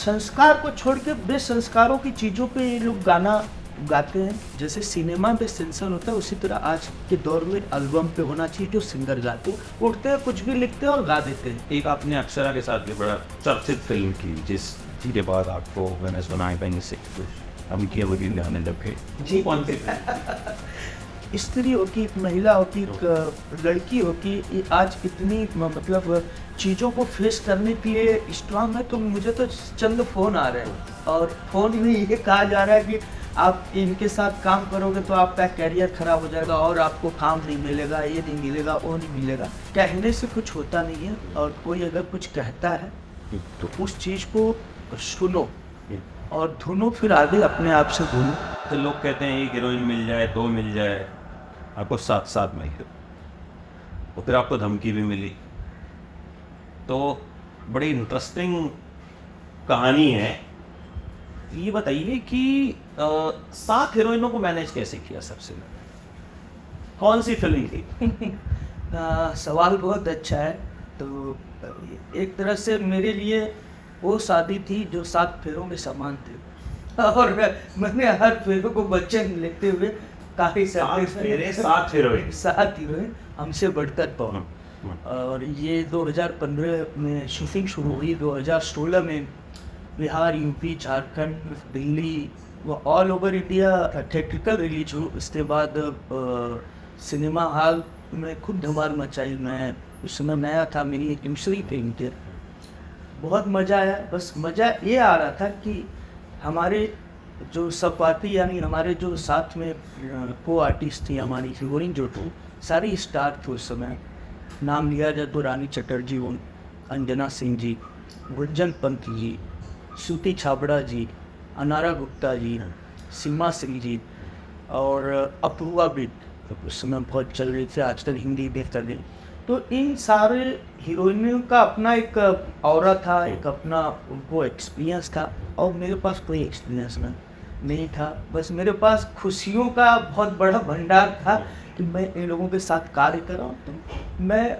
संस्कार को छोड़ के बेसंस्कारों की चीज़ों पे ये लोग गाना गाते हैं। जैसे सिनेमा में सेंसर होता है, उसी तरह आज के दौर में एल्बम पे होना चाहिए जो सिंगर गाते हैं, उठते हैं कुछ भी लिखते हैं और गा देते हैं। एक आपने अक्षरा के साथ भी बड़ा चर्चित फिल्म की जिसके बाद आपको मैंने सुना है कहीं से कुछ हम किए वही गाने लगे जी। कौन सी स्त्री हो कि एक महिला हो कि एक लड़की हो कि ये आज इतनी मतलब चीज़ों को फेस करने के लिए स्ट्रांग है। तो मुझे तो चंद फ़ोन आ रहे हैं और फ़ोन में ये कहा जा रहा है कि आप इनके साथ काम करोगे तो आपका कैरियर ख़राब हो जाएगा और आपको काम नहीं मिलेगा, ये नहीं मिलेगा, वो नहीं मिलेगा। कहने से कुछ होता नहीं है, और कोई अगर कुछ कहता है तो उस चीज़ को सुनो और धुनो, फिर आगे अपने आप से धुनो। तो लोग कहते हैं एक हीरोइन मिल जाए, दो मिल जाए, आपको साथ साथ में और फिर आपको धमकी भी मिली। तो बड़ी इंटरेस्टिंग कहानी है। ये बताइए कि 7 हीरोइनों को मैनेज कैसे किया सबसे पहले? कौन सी फिल्म थी? सवाल बहुत अच्छा है। तो एक तरह से मेरे लिए वो शादी थी जो 7 फेरों के समान थी और मैंने हर फेरों को बच्चे लेते हुए काफ़ी 7 हीरोइन 7 हीरोइन हमसे बढ़कर पहुँच। और ये 2015 में शूटिंग शुरू हुई। 2016 में बिहार, यूपी, झारखंड, दिल्ली, वो all over India theatrical release हुई। उसके बाद सिनेमा हॉल में खूब धमाल मचाई। मैं उस समय नया था, मेरी एक दूसरी फिल्म थी। बहुत मज़ा आया। बस मज़ा ये आ रहा था कि हमारे जो सहपाठी यानी हमारे जो साथ में को आर्टिस्ट थी, हमारी हीरोइन जो थी, सारी स्टार थे उस समय। नाम लिया जाए तो रानी चटर्जी, अंजना सिंह जी, गुंजन पंत जी, श्रुति छाबड़ा जी, अनारा गुप्ता जी, सीमा सिंह जी और अपूर्वा भी उस समय बहुत चल रही थी, आजकल हिंदी बेहतर है। तो इन सारे हीरोइनों का अपना एक ऑरा था, एक अपना उनको एक्सपीरियंस था और मेरे पास कोई एक्सपीरियंस नहीं था। बस मेरे पास खुशियों का बहुत बड़ा भंडार था कि मैं इन लोगों के साथ कार्य कर रहा हूँ। तो मैं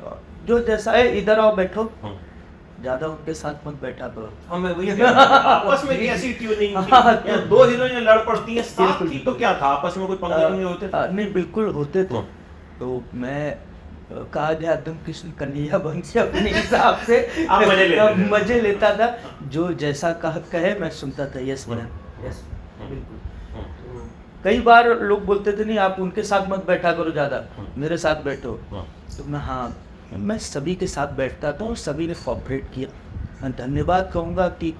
जो जैसा है, इधर आओ बैठो, ज़्यादा उनके साथ मत बैठा करो। हमें वही आपस में कैसी ट्यूनिंग थी? 2 हीरोइनें लड़ पड़ती हैं, 7 थी तो क्या था, आपस में कोई पंगे नहीं होते थे? नहीं, बिल्कुल होते थे। तो मैं कहा जाए तुम कृष्ण कन्हैया बन के अपने हिसाब से मजे लेता था। जो जैसा कहे मैं सुनता था। यस मैम, यस बिल्कुल। कई बार लोग बोलते थे नहीं आप उनके साथ मत बैठा करो, ज़्यादा मेरे साथ बैठो। तो मैं सभी के साथ बैठता था और सभी ने कोऑपरेट किया। मैं धन्यवाद कहूँगा कि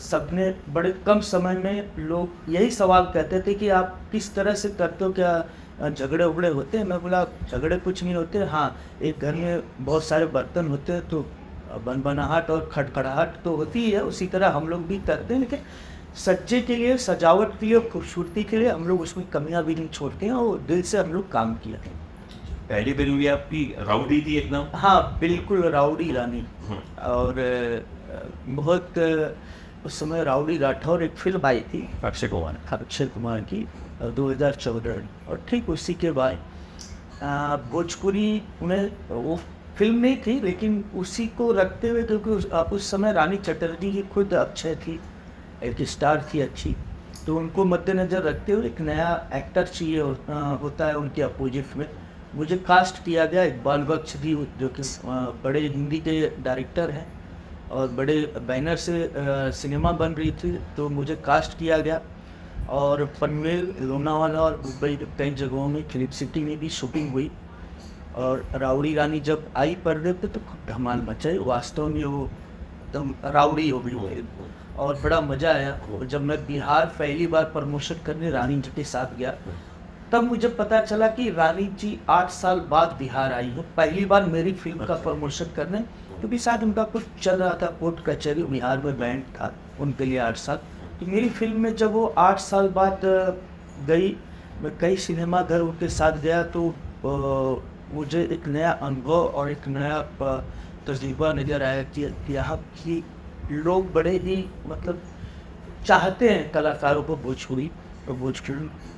सबने बड़े कम समय में लोग यही सवाल कहते थे कि आप किस तरह से करते हो, क्या झगड़े उगड़े होते हैं? मैं बोला झगड़े कुछ नहीं होते। हाँ, एक घर में बहुत सारे बर्तन होते हैं तो बनबनाहट और खड़खड़ाहट तो होती ही है, उसी तरह हम लोग भी करते हैं। लेकिन सज्जे के लिए, सजावट के लिए, खूबसूरती के लिए हम लोग उसमें कमियां भी नहीं छोड़ते हैं और दिल से हम लोग काम किया। पहली फिल्म भी आपकी राउडी थी एकदम? हाँ बिल्कुल, राउडी रानी। और बहुत उस समय राउडी राठौर एक फिल्म आई थी अक्षय कुमार की 2014। और ठीक उसी के बाद भोजपुरी में वो फिल्म नहीं थी, लेकिन उसी को रखते हुए, क्योंकि उस समय रानी चटर्जी की खुद अक्षय थी, एक स्टार थी अच्छी, तो उनको मद्देनज़र रखते हुए एक नया एक्टर चाहिए होता है उनके अपोजिट में। मुझे कास्ट किया गया इकबाल बख्श जी, जो कि बड़े हिंदी के डायरेक्टर हैं और बड़े बैनर से सिनेमा बन रही थी, तो मुझे कास्ट किया गया। और पनवेल, लोनावाला और मुंबई कई जगहों में, फिल्म सिटी में भी शूटिंग हुई। और राउडी रानी जब आई पर्दे पे तो खूब धमाल मचाई। वास्तव में वो एकदम राउडी हो गई और बड़ा मज़ा आया। और जब मैं बिहार पहली बार प्रमोशन करने रानी जी के साथ गया, तब मुझे पता चला कि रानी जी 8 साल बाद बिहार आई है, पहली बार मेरी फिल्म का प्रमोशन करने। क्योंकि शायद उनका कुछ चल रहा था, कोर्ट कचहरी, बिहार में बैंड था उनके लिए 8 साल। तो मेरी फिल्म में जब वो 8 साल बाद गई, मैं कई सिनेमा घर उनके साथ गया, तो मुझे एक नया अनुभव और एक नया तजुर्बा नज़र आया कि यहाँ की लोग बड़े ही मतलब चाहते हैं कलाकारों को, भोजपुरी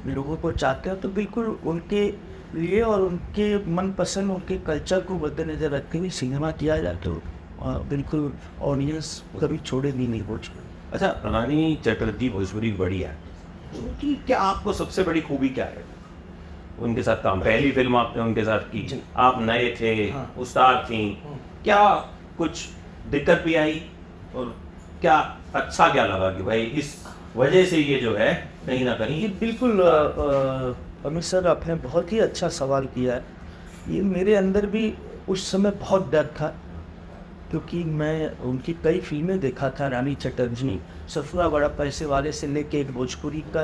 लोगों को चाहते हैं। तो बिल्कुल उनके लिए और उनके मनपसंद, उनके कल्चर को मद्देनज़र रखते हुए सिनेमा किया जाता है। बिल्कुल ऑडियंस कभी छोड़े भी नहीं भोजपुरी। अच्छा, रानी चटर्जी भोजपुरी बड़ी है, उनकी क्या आपको सबसे बड़ी खूबी क्या है? उनके साथ काम, पहली फिल्म आपने उनके साथ की, जी। आप नए थे, हाँ। उस्ताद थी, क्या कुछ दिक्कत भी आई और क्या अच्छा क्या लगा कि भाई इस वजह से ये जो है कहीं ना ये कहीं? बिल्कुल अमित सर, आपने बहुत ही अच्छा सवाल किया है। ये मेरे अंदर भी उस समय बहुत डर था, क्योंकि मैं उनकी कई फिल्में देखा था। रानी चटर्जी, ससुरा बड़ा पैसे वाले से लेके एक भोजपुरी का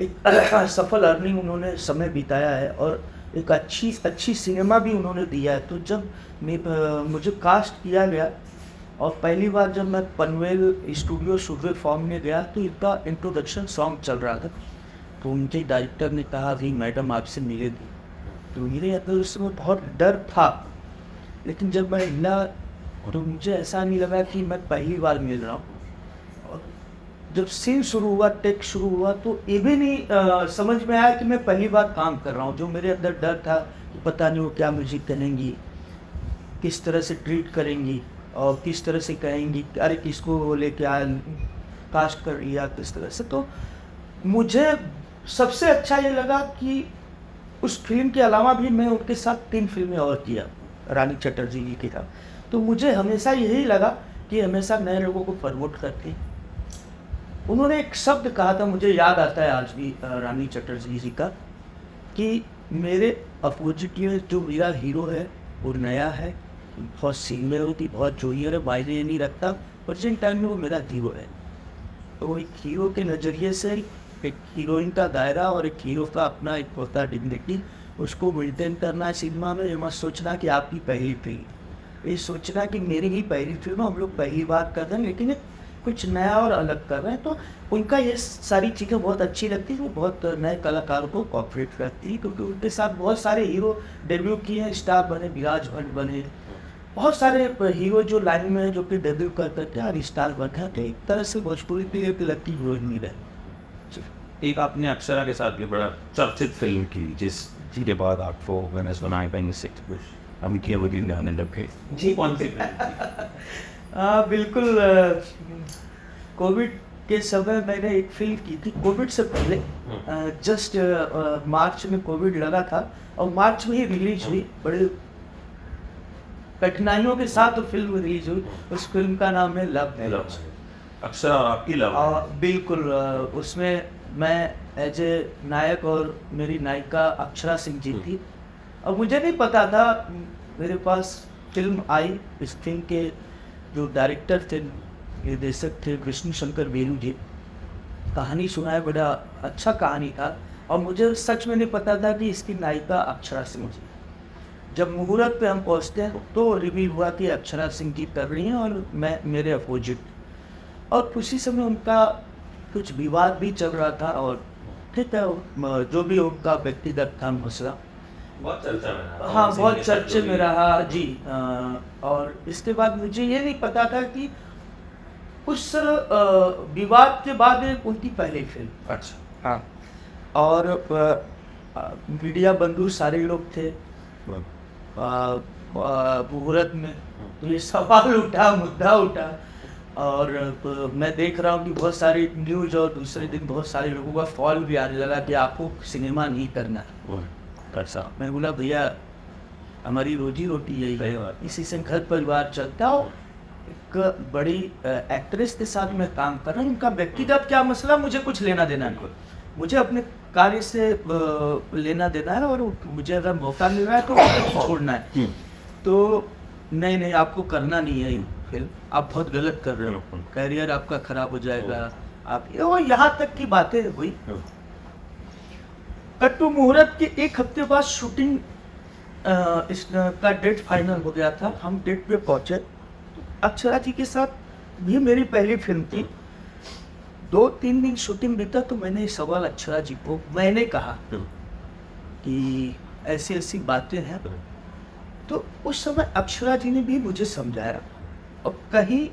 एक सफल अर्निंग उन्होंने समय बिताया है, और एक अच्छी सिनेमा भी उन्होंने दिया है। तो जब मुझे कास्ट किया गया और पहली बार जब मैं पनवेल स्टूडियो सुबह फॉर्म में गया, तो इनका इंट्रोडक्शन सॉन्ग चल रहा था। तो उनके डायरेक्टर ने कहा कि मैडम आपसे मिलेगी। तो मेरे अंदर उस समय बहुत डर था, लेकिन जब मैं मिला तो मुझे ऐसा नहीं लगा कि मैं पहली बार मिल रहा हूँ। और जब सीन शुरू हुआ, टेक शुरू हुआ, तो ये भी नहीं समझ में आया कि मैं पहली बार काम कर रहा हूँ। जो मेरे अंदर डर था कि पता नहीं वो क्या मुझे कहेंगी, किस तरह से ट्रीट करेंगी, और किस तरह से कहेंगी अरे किसको लेके आया, कास्ट कर लिया किस तरह से। तो मुझे सबसे अच्छा ये लगा कि उस फिल्म के अलावा भी मैं उनके साथ 3 फिल्में और किया रानी चटर्जी जी की था। तो मुझे हमेशा यही लगा कि हमेशा नए लोगों को प्रमोट करके, उन्होंने एक शब्द कहा था, मुझे याद आता है आज भी रानी चटर्जी जी का, कि मेरे अपोजिट में जो मेरा हीरो है वो नया है, बहुत सीनियरिटी, बहुत जूनियर है, मायने ये नहीं रखता, प्रेजेंट टाइम में वो मेरा हीरो है। तो एक हीरो के नज़रिए से एक हीरोइन का दायरा और एक हीरो का अपना एक होता है डिग्निटी, उसको मेंटेन करना है सिनेमा में। ये मत सोचना कि आपकी पहली फिल्म, ये सोचना कि मेरी ही पहली फिल्म, हम लोग पहली बार कर रहे हैं लेकिन कुछ नया और अलग कर रहे हैं। तो उनका ये सारी चीज़ें बहुत अच्छी लगती है। वो बहुत नए कलाकारों को कॉपरेट करती है, क्योंकि उनके साथ बहुत सारे हीरो डेब्यू किए हैं, स्टार बने, विराज भट्ट बने, बहुत सारे हीरो जो लाइन में है जो कि डेब्यू कर करके और स्टार बने थे। एक तरह से भोजपुरी की एक लगती हीरोइन नहीं रहे। एक आपने अक्षरा के साथ भी बड़ा चर्चित फिल्म की, जिसके बाद आपको मैंने सुना है कहीं से हम किए वो दिन गाने लगे जी, कौन सी फिल्म? बिल्कुल, कोविड के समय मैंने एक फिल्म की थी, कोविड से पहले, जस्ट मार्च में कोविड लगा था और मार्च में ही रिलीज हुई। बड़े कठिनाइयों के साथ वो फिल्म रिलीज हुई। उस फिल्म का नाम है लव मैरिज। अक्षरा आपकी लव? बिल्कुल, उसमें मैं एज ए नायक और मेरी नायिका अक्षरा सिंह जी थी। और मुझे नहीं पता था, मेरे पास फिल्म आई, इस फिल्म के जो डायरेक्टर थे, निर्देशक थे विष्णु शंकर वेणु जी, कहानी सुनाए, बड़ा अच्छा कहानी था। और मुझे सच में नहीं पता था कि इसकी नायिका अक्षरा सिंह जी। जब मुहूर्त पे हम पहुँचते हैं तो रिवील हुआ कि अक्षरा सिंह जी कर रही हैं और मैं मेरे अपोजिट। और उसी समय उनका कुछ विवाद भी चल रहा था, और ठीक है, जो भी उनका व्यक्तिगत था मसला, बहुत चर्चा में रहा। हाँ, बहुत चर्चे में रहा जी। और इसके बाद मुझे ये नहीं पता था कि उस विवाद के बाद उनकी पहली फिल्म। अच्छा। हाँ, और मीडिया बंधु सारे लोग थे मुहूर्त में। तो ये सवाल उठा, मुद्दा उठा, और मैं देख रहा हूँ कि बहुत सारी न्यूज़, और दूसरे दिन बहुत सारे लोगों का फॉल भी आने लगा कि आपको सिनेमा नहीं करना है। अच्छा। मैं बोला भैया हमारी रोजी रोटी यही सही है, बात। इसी से घर परिवार चलता हो। एक बड़ी एक्ट्रेस के साथ मैं काम कर रहा हूँ, उनका व्यक्तिगत क्या मसला मुझे कुछ लेना देना नहीं, मुझे अपने कार्य से लेना देना है, और मुझे अगर मौका मिल रहा है तो मुझे छोड़ना है। तो नहीं, आपको करना नहीं है ये फिल्म, आप बहुत गलत कर रहे हो, करियर आपका खराब हो जाएगा, आप यहाँ तक की बातें हुई। कट्टू मुहूर्त के एक हफ्ते बाद शूटिंग इसका डेट फाइनल हो गया था। हम डेट पे पहुंचे। अक्षरा जी के साथ भी मेरी पहली फिल्म थी। 2-3 दिन शूटिंग बीता तो मैंने सवाल अक्षरा जी को मैंने कहा कि ऐसी ऐसी बातें हैं। तो उस समय अक्षरा जी ने भी मुझे समझाया, और कहीं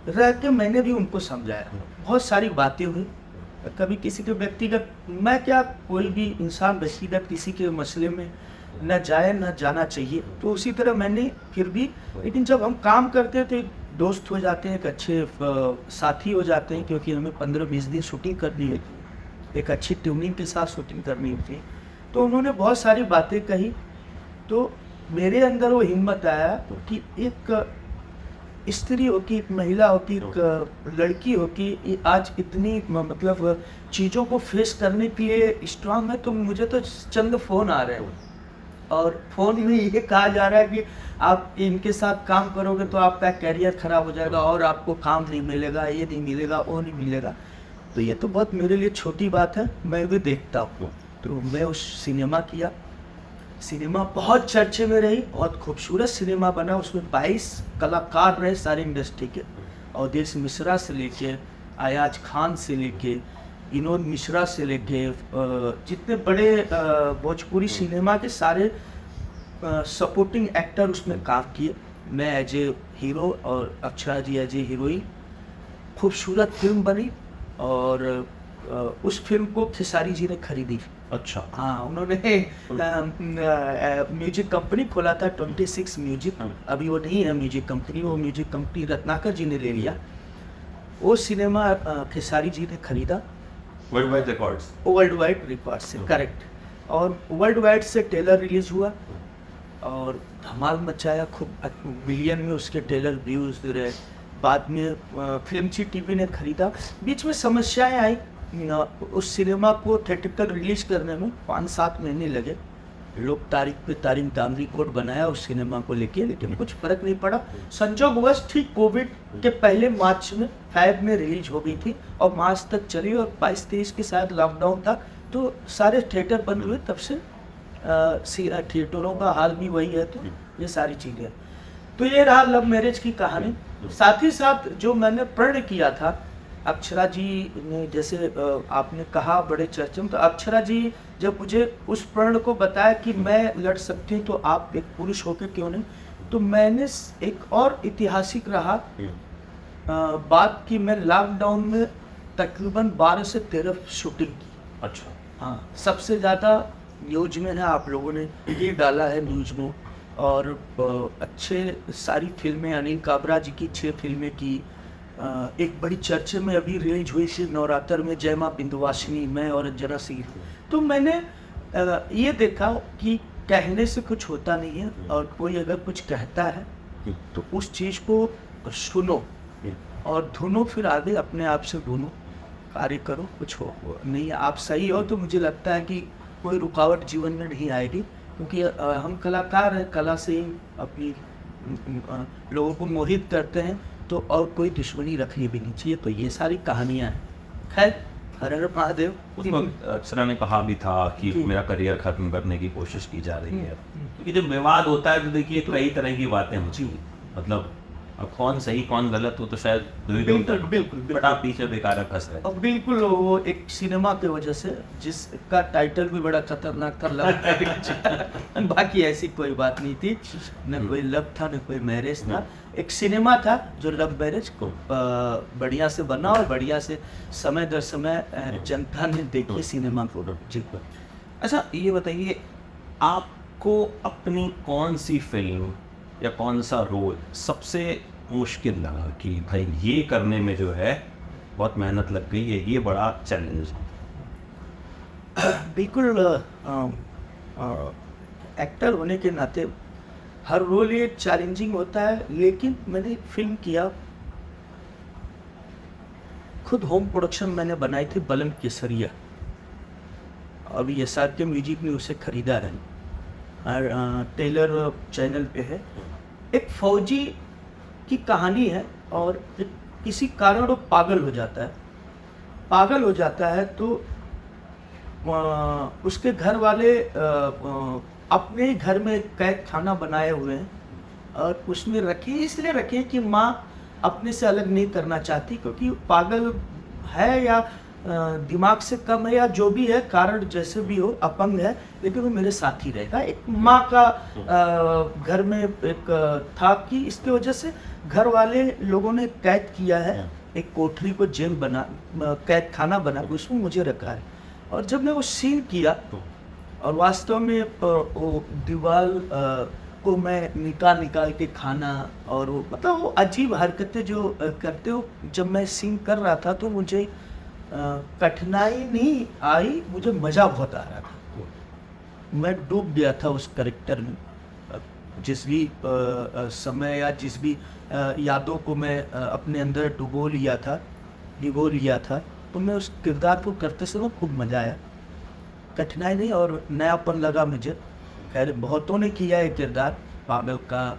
रह के मैंने भी उनको समझाया। बहुत सारी बातें हुई। कभी किसी के व्यक्तिगत, मैं क्या, कोई भी इंसान व्यक्तिगत किसी के मसले में न जाए न जाना चाहिए। तो उसी तरह मैंने फिर भी, लेकिन जब हम काम करते थे दोस्त हो जाते हैं, एक अच्छे साथी हो जाते हैं, क्योंकि हमें 15-20 दिन शूटिंग करनी है, एक अच्छी ट्यूनिंग के साथ शूटिंग करनी होती है। तो उन्होंने बहुत सारी बातें कही, तो मेरे अंदर वो हिम्मत आया कि एक स्त्री हो कि एक महिला हो कि एक लड़की हो कि ये आज इतनी मतलब चीज़ों को फेस करने के लिए स्ट्रांग है। तो मुझे तो चंद फ़ोन आ रहे हैं और फ़ोन में ये कहा जा रहा है कि आप इनके साथ काम करोगे तो आपका करियर ख़राब हो जाएगा और आपको काम नहीं मिलेगा, ये नहीं मिलेगा, वो नहीं मिलेगा। तो ये तो बहुत मेरे लिए छोटी बात है, मैं भी देखता हूँ। तो मैं उस सिनेमा किया, सिनेमा बहुत चर्चे में रही, बहुत खूबसूरत सिनेमा बना। उसमें 22 कलाकार रहे सारी इंडस्ट्री के, अवधेश मिश्रा से लेके अयाज खान से लेके विनोद मिश्रा से लेके जितने बड़े भोजपुरी सिनेमा के सारे सपोर्टिंग एक्टर उसमें काम किए। मैं एज ए हीरो और अक्षरा जी एज ए हीरोइन। खूबसूरत फिल्म बनी और उस फिल्म को खेसारी जी ने खरीदी। अच्छा। हाँ, उन्होंने म्यूजिक कंपनी खोला था 26 म्यूजिक। अभी वो नहीं है म्यूजिक कंपनी, वो म्यूजिक कंपनी रत्नाकर जी ने ले लिया। वो सिनेमा खेसारी जी ने खरीदा world wide records, world wide record से, करेक्ट। और वर्ल्ड वाइड से ट्रेलर रिलीज हुआ और धमाल मचाया, खूब मिलियन में उसके ट्रेलर व्यूज रहे। बाद में फिल्म ची टीवी ने खरीदा। बीच में समस्याएं आई, उस सिनेमा को थिएट्रिकल रिलीज करने में 5-7 महीने लगे। लोग तारीख पे तारीख दाम रिकॉर्ड बनाया उस सिनेमा को लेके, लेकिन कुछ फर्क नहीं पड़ा। संजोगवश ठीक कोविड के पहले मार्च में फैब में रिलीज हो गई थी और मार्च तक चली और 22-23 के साथ लॉकडाउन था, तो सारे थिएटर बंद हुए। तब से थिएटरों का हाल भी वही है। तो ये सारी चीज़ें, तो ये रहा लव मैरिज की कहानी। साथ ही साथ जो मैंने प्रण किया था, अक्षरा जी ने, जैसे आपने कहा बड़े चर्चे में, तो अक्षरा जी जब मुझे उस प्रण को बताया कि मैं लड़ सकती हूँ तो आप एक पुरुष होकर क्यों नहीं, तो मैंने एक और ऐतिहासिक रहा बात कि मैं लॉकडाउन में तकरीबन 12 से 13 शूटिंग की। अच्छा। हाँ, सबसे ज़्यादा न्यूज में है, आप लोगों ने ये डाला है न्यूज में। और अच्छे सारी फिल्में, अनिल काबरा जी की 6 फिल्में की। एक बड़ी चर्चे में अभी रिलीज हुई थी नवरात्र में, जय माँ बिंदुवासिनी, मैं और अंजना सिंह। तो मैंने ये देखा कि कहने से कुछ होता नहीं है, और कोई अगर कुछ कहता है तो उस चीज़ को सुनो और ढूंढो, फिर आगे अपने आप से ढूंढो, कार्य करो। कुछ हो नहीं, आप सही हो तो मुझे लगता है कि कोई रुकावट जीवन में नहीं आएगी, क्योंकि हम कलाकार हैं, कला से ही अपनी लोगों को मोहित करते हैं, तो और कोई दुश्मनी रखनी भी नहीं चाहिए। तो ये सारी कहानियाँ हैं। खैर, हर हर महादेव। उस वक्त अक्षरा ने कहा भी था कि मेरा करियर खत्म करने की कोशिश की जा रही है, क्योंकि जब विवाद होता है तो देखिए कई तरह की बातें होती हैं। मतलब अब कौन सही कौन गलत हो तो शायद बिल्कुल, बट आप पीछे बेकार फंस रहे। और बिल्कुल वो एक सिनेमा की वजह से, जिसका टाइटल भी बड़ा खतरनाक था, लव। बाकी ऐसी कोई बात नहीं थी, न कोई लव था न कोई मैरिज था। एक सिनेमा था जो लव मैरिज को बढ़िया से बना और बढ़िया से समय दर समय जनता ने देखी सिनेमा को। जी। अच्छा, ये बताइए, आपको अपनी कौन सी फिल्म या कौन सा रोल सबसे मुश्किल लगा कि भाई ये करने में जो है बहुत मेहनत लग गई है, ये बड़ा चैलेंज है? बिल्कुल, एक्टर होने के नाते हर रोल ये चैलेंजिंग होता है, लेकिन मैंने फिल्म किया खुद, होम प्रोडक्शन मैंने बनाई थी, बलन केसरिया। अभी SR के म्यूजिक ने उसे खरीदा है और टेलर चैनल पे है। एक फौजी की कहानी है और किसी कारण वो पागल हो जाता है, तो उसके घर वाले अपने ही घर में कैद खाना बनाए हुए हैं और उसमें इसलिए रखे कि माँ अपने से अलग नहीं करना चाहती, क्योंकि पागल है या दिमाग से कम है या जो भी है, कारण जैसे भी हो, अपंग है, लेकिन वो मेरे साथ ही रहेगा। एक माँ का घर में एक था कि इसकी वजह से घर वाले लोगों ने कैद किया है, एक कोठरी को जेल बना, कैद खाना बना के उसमें मुझे रखा है। और जब मैं वो सीन किया और वास्तव में वो दीवार को मैं निकाल के खाना, और वो मतलब वो अजीब हरकतें जो करते हो। जब मैं सीन कर रहा था तो मुझे कठिनाई नहीं आई, मुझे मज़ा बहुत आ रहा था। मैं डूब गया था उस कैरेक्टर में। जिस भी समय या जिस भी यादों को मैं अपने अंदर भिगो लिया था, तो मैं उस किरदार को करते समय खूब मज़ा आया। कठिनाई नहीं और नयापन लगा मुझे। खैर बहुतों ने किया है किरदार, पागल का,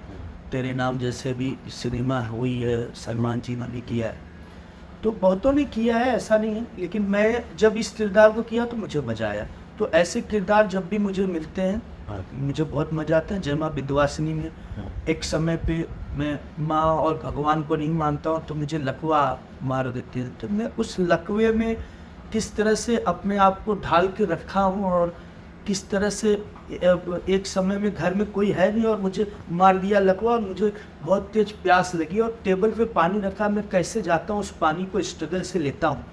तेरे नाम जैसे भी सिनेमा हुई है, सलमान जी ने भी किया है, तो बहुतों ने किया है, ऐसा नहीं है। लेकिन मैं जब इस किरदार को किया तो मुझे मज़ा आया। तो ऐसे किरदार जब भी मुझे मिलते हैं मुझे बहुत मज़ा आता है। जय माँ विंध्यवासिनी में एक समय पे मैं माँ और भगवान को नहीं मानता हूँ, तो मुझे लकवा मार देती है। तो मैं उस लकवे में किस तरह से अपने आप को ढाल के रखा हूँ, और किस तरह से एक समय में घर में कोई है नहीं और मुझे मार दिया लकवा, और मुझे बहुत तेज प्यास लगी और टेबल पे पानी रखा, मैं कैसे जाता हूँ उस पानी को स्ट्रगल से लेता हूँ।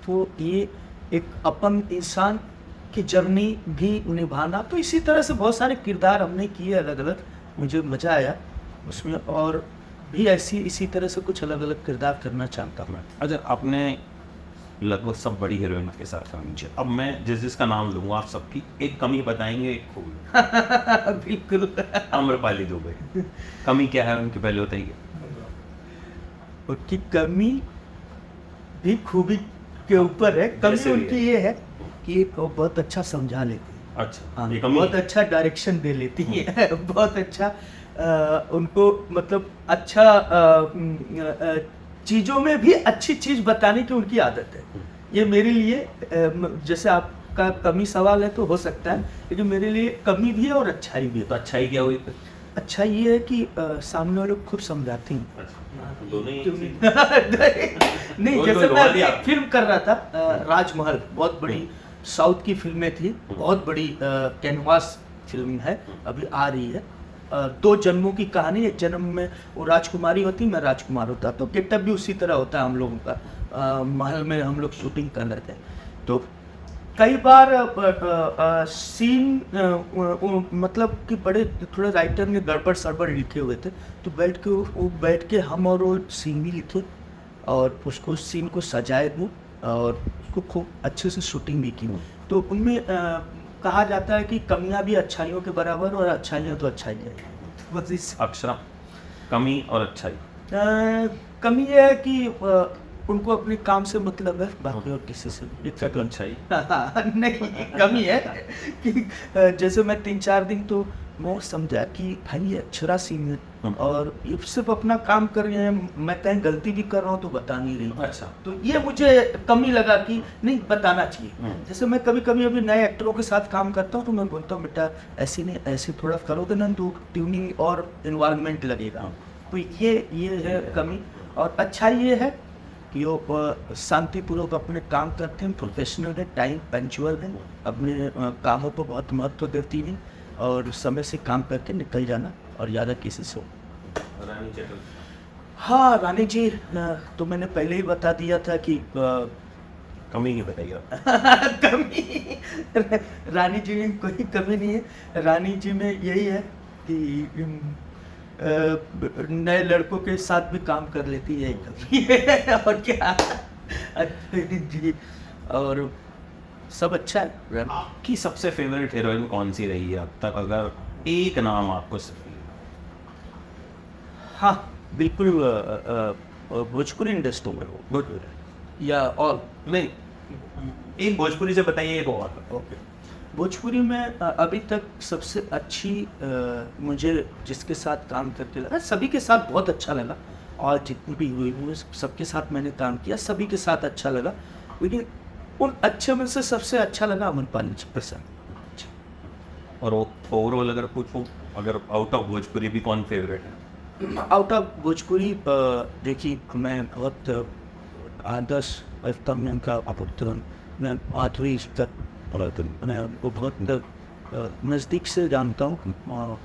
तो ये एक अपन इंसान की जर्नी भी निभाना। तो इसी तरह से बहुत सारे किरदार हमने किए अलग अलग, मुझे मज़ा आया उसमें, और भी इसी तरह से कुछ अलग अलग किरदार करना चाहता हूँ। अच्छा, आपने लगभग सब बड़ी हीरोइन के साथ काम किया। अब मैं जिसका नाम लूँगा आप सबकी एक कमी बताएंगे, एक खूबी। बिल्कुल। आम्रपाली दुबे, कमी क्या है उनकी, पहले बताइए। उनकी कमी भी खूबी के ऊपर है। कमी जैसे भी उनकी ये है कि वो बहुत अच्छा समझा लेती है। अच्छा, हाँ, ये कमी बहुत है। अच्छा डायरेक्शन दे लेती है। बहुत अच्छा उनको मतलब अच्छा चीज़ों में भी अच्छी चीज़ बताने की उनकी आदत है। ये मेरे लिए जैसे आपका कमी सवाल है तो हो सकता है, लेकिन मेरे लिए कमी भी है और अच्छाई भी है। तो अच्छाई क्या हुई? अच्छा ये है कि सामने वाले को खूब समझाती हैं। अच्छा, दोनों ही क्यों चीज़। नहीं, कोई जैसे कोई मैं घुमा दिया। एक फिल्म कर रहा था राजमहल, बहुत बड़ी साउथ की फिल्में थी, बहुत बड़ी कैनवास फिल्म है, अभी आ रही है। 2 जन्मों की कहानी, एक जन्म में वो राजकुमारी होती, मैं राजकुमार होता, तो गेटअप भी उसी तरह होता है हम लोगों का। महल में हम लोग शूटिंग कर रहे थे, तो कई बार सीन मतलब कि बड़े थोड़े राइटर ने गड़बड़ सड़बड़ लिखे हुए थे, तो बैठ के हम और वो सीन भी लिखे और उसको सीन को सजाए भी और उसको खूब अच्छे से शूटिंग भी की। तो उनमें कहा जाता है कि कमियां भी अच्छाइयों के बराबर और अच्छाइयाँ तो अच्छाइयाँ हैं। बस इस अक्षरा, कमी और अच्छाई। कमी ये है कि उनको अपने काम से मतलब है, बाकी और किसी से भी। तो अच्छाई नहीं, कमी है कि जैसे मैं 3-4 दिन तो मैं समझा कि भाई ये अक्षरा सीन है और ये सिर्फ अपना काम कर रहे हैं, मैं कहीं गलती भी कर रहा हूँ तो बता नहीं रही। अच्छा। तो ये मुझे कमी लगा कि नहीं बताना चाहिए। जैसे मैं कभी कभी अभी नए एक्टरों के साथ काम करता हूँ तो मैं बोलता हूँ बेटा ऐसे नहीं, ऐसे थोड़ा करोगे ना तो ट्यूनिंग और इन्वायरमेंट लगेगा। तो ये है कमी। और अच्छा ये है कि वो शांतिपूर्वक अपने काम करते हैं, प्रोफेशनल है, टाइम पंचुअल है, अपने कामों को बहुत महत्व देती हैं और समय से काम करके निकल जाना और ज़्यादा किसी से हो। रानी चटर्जी। हाँ, रानी जी तो मैंने पहले ही बता दिया था कि कमी नहीं बताइए। कमी रानी जी में कोई कमी नहीं है। रानी जी में यही है कि नए लड़कों के साथ भी काम कर लेती है कभी। और क्या जी, और सब अच्छा है। आपकी सबसे फेवरेट हीरोइन कौन सी रही है अब तक, अगर एक नाम आपको हाँ बिल्कुल, भोजपुरी इंडस्ट्री में हो भोजपुरी या और नहीं, एक भोजपुरी से बताइए, एक और। ओके। भोजपुरी में अभी तक सबसे अच्छी मुझे जिसके साथ काम करके लगा, सभी के साथ बहुत अच्छा लगा और जितनी भी हुई हुई सबके साथ मैंने काम किया, सभी के साथ अच्छा लगा, लेकिन उन अच्छे में से सबसे अच्छा लगा अमरपाली जी पसंद। और ओवरऑल अगर पूछूं, अगर आउट ऑफ भोजपुरी भी कौन फेवरेट है? आउट ऑफ भोजपुरी देखिए मैं बहुत आदर्श अफ्ताब का अपुत्र, मैं माधुरी तक मैं उनको बहुत नज़दीक से जानता हूँ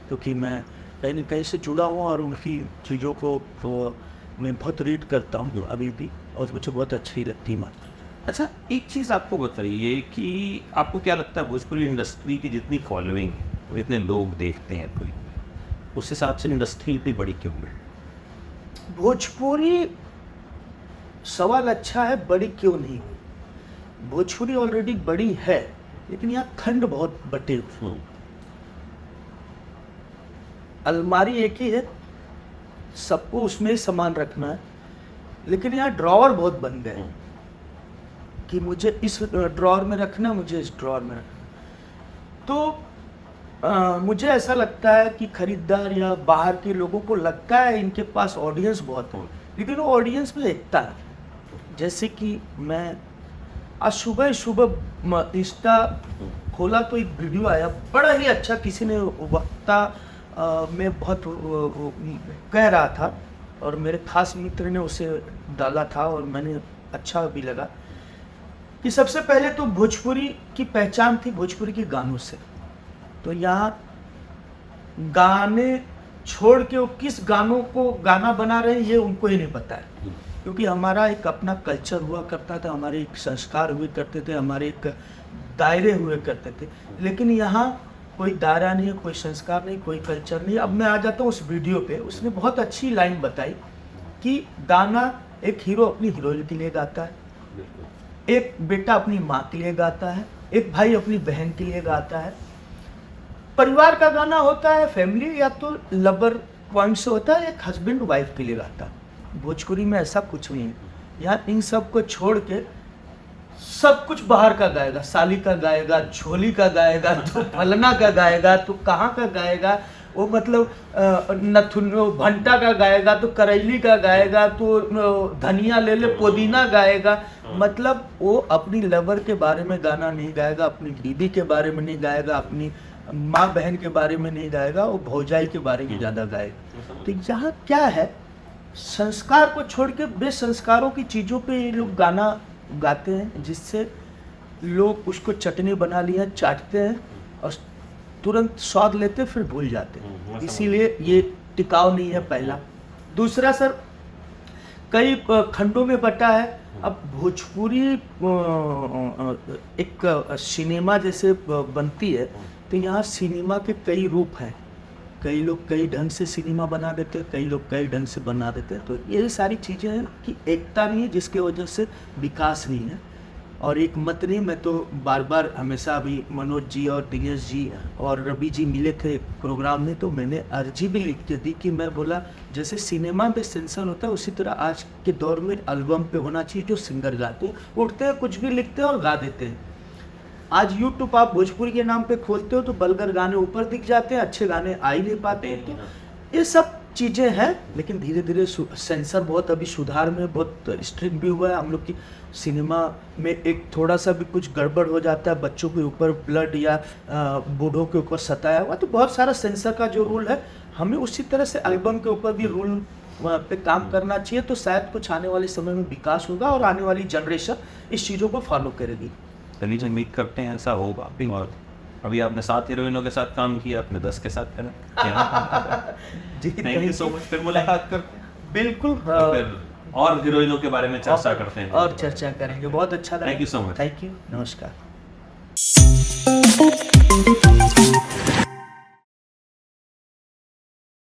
क्योंकि मैं कहीं न कहीं से जुड़ा हूँ और उनकी चीज़ों को तो मैं बहुत रीड करता हूँ अभी भी और मुझे बहुत अच्छी लगती है। अच्छा, एक चीज़ आपको बताइए कि आपको क्या लगता है भोजपुरी इंडस्ट्री की जितनी फॉलोइंग है, वो इतने लोग देखते हैं कोई, उस हिसाब से इंडस्ट्री इतनी बड़ी क्यों है? भोजपुरी, सवाल अच्छा है, बड़ी क्यों नहीं हुई? भोजपुरी ऑलरेडी बड़ी है, लेकिन यहाँ खंड बहुत बटे हुए हैं। अलमारी एक ही है, सबको उसमें ही सामान रखना है, लेकिन यहाँ ड्रॉवर बहुत बन गए हैं कि मुझे इस ड्रॉवर में रखना, मुझे इस ड्रॉवर में रखना। तो मुझे ऐसा लगता है कि खरीदार या बाहर के लोगों को लगता है इनके पास ऑडियंस बहुत है, लेकिन वो ऑडियंस में एकता है। जैसे कि मैं आज सुबह इंस्टा खोला तो एक वीडियो आया, बड़ा ही अच्छा, किसी ने वक्ता में बहुत कह रहा था और मेरे खास मित्र ने उसे डाला था और मैंने अच्छा भी लगा कि सबसे पहले तो भोजपुरी की पहचान थी भोजपुरी के गानों से। तो यहाँ गाने छोड़ के वो किस गानों को गाना बना रहे हैं ये उनको ही नहीं पता है, क्योंकि हमारा एक अपना कल्चर हुआ करता था, हमारे एक संस्कार हुए करते थे, हमारे एक दायरे हुए करते थे। लेकिन यहाँ कोई दायरा नहीं है, कोई संस्कार नहीं, कोई कल्चर नहीं। अब मैं आ जाता हूँ उस वीडियो पे, उसने बहुत अच्छी लाइन बताई कि गाना एक हीरो अपनी हीरोइन के लिए गाता है, एक बेटा अपनी माँ के लिए गाता है, एक भाई अपनी बहन के लिए गाता है। परिवार का गाना होता है, फैमिली या तो लवर पॉइंट से होता है, एक हस्बैंड वाइफ के लिए गाता है। भोजपुरी में ऐसा कुछ नहीं है, यहाँ इन सब को छोड़ के सब कुछ बाहर का गाएगा, साली का गाएगा, झोली का गाएगा, तो फलना का गाएगा, तो कहाँ का गाएगा, वो मतलब नथुन भंटा का गाएगा, तो करैली का गाएगा, तो धनिया ले ले पुदीना गाएगा। मतलब वो अपनी लवर के बारे में गाना नहीं गाएगा, अपनी बीवी के बारे में नहीं गाएगा, अपनी माँ बहन के बारे में नहीं गाएगा, वो भौजाई के बारे में ज़्यादा गाएगा। तो यहाँ क्या है, संस्कार को छोड़ के बेसंस्कारों की चीज़ों पे ये लोग गाना गाते हैं, जिससे लोग उसको चटनी बना लिया, चाटते हैं और तुरंत स्वाद लेते फिर भूल जाते हैं। इसीलिए ये टिकाऊ नहीं है, पहला। दूसरा सर, कई खंडों में बटा है। अब भोजपुरी एक सिनेमा जैसे बनती है, तो यहाँ सिनेमा के कई रूप हैं। कई लोग कई ढंग से सिनेमा बना देते हैं, कई लोग कई ढंग से बना देते हैं। तो ये सारी चीज़ें हैं कि एकता नहीं है, जिसके वजह से विकास नहीं है। और एक मत नहीं, मैं तो बार बार हमेशा अभी मनोज जी और दिनेश जी और रवि जी मिले थे प्रोग्राम में, तो मैंने अर्जी भी लिख के दी कि मैं बोला जैसे सिनेमा में सेंसर होता है, उसी तरह आज के दौर में एल्बम पे होना चाहिए जो सिंगर गाते हैं, उठते हैं, कुछ भी लिखते हैं और गा देते हैं। आज यूट्यूब आप भोजपुरी के नाम पे खोलते हो तो बलगर गाने ऊपर दिख जाते हैं, अच्छे गाने आ ही नहीं पाते हैं। तो ये सब चीज़ें हैं, लेकिन धीरे धीरे सेंसर बहुत अभी सुधार में बहुत स्ट्रिक्ट भी हुआ है। हम लोग की सिनेमा में एक थोड़ा सा भी कुछ गड़बड़ हो जाता है, बच्चों के ऊपर ब्लड या बूढ़ों के ऊपर सताया हुआ, तो बहुत सारा सेंसर का जो रूल है, हमें उसी तरह से एल्बम के ऊपर भी रूल पे काम करना चाहिए। तो शायद कुछ आने वाले समय में विकास होगा और आने वाली जनरेशन इस चीज़ों को फॉलो करेगी। चलिए, उम्मीद करते हैं ऐसा होगा भी। और अभी आपने 7 हीरोइनों के साथ काम किया, अपने 10 के साथ करें। जी, थैंक यू सो मच। फिर मुलाकात करते हैं, बिल्कुल, फिर और हीरोइनों के बारे में चर्चा करते हैं और चर्चा करेंगे। बहुत अच्छा लगा। Thank you so much. Thank you, नमस्कार।